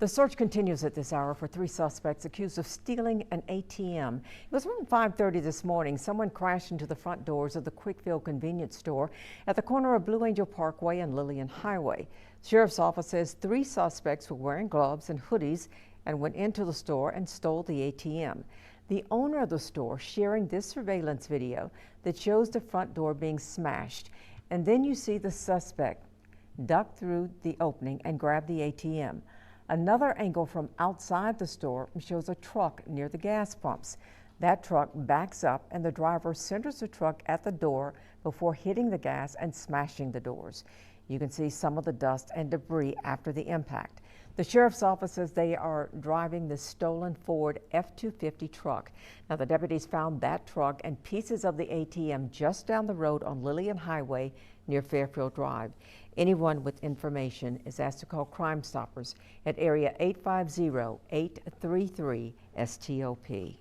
The search continues at this hour for 3 suspects accused of stealing an ATM. It was around 5:30 this morning. Someone crashed into the front doors of the Quickfield convenience store at the corner of Blue Angel Parkway and Lillian Highway. The sheriff's office says 3 suspects were wearing gloves and hoodies and went into the store and stole the ATM. The owner of the store sharing this surveillance video that shows the front door being smashed. And then you see the suspect duck through the opening and grab the ATM. Another angle from outside the store shows a truck near the gas pumps. That truck backs up and the driver centers the truck at the door before hitting the gas and smashing the doors. You can see some of the dust and debris after the impact. The sheriff's office says they are driving the stolen Ford F-250 truck. Now, the deputies found that truck and pieces of the ATM just down the road on Lillian Highway near Fairfield Drive. Anyone with information is asked to call Crime Stoppers at area 850-833-STOP.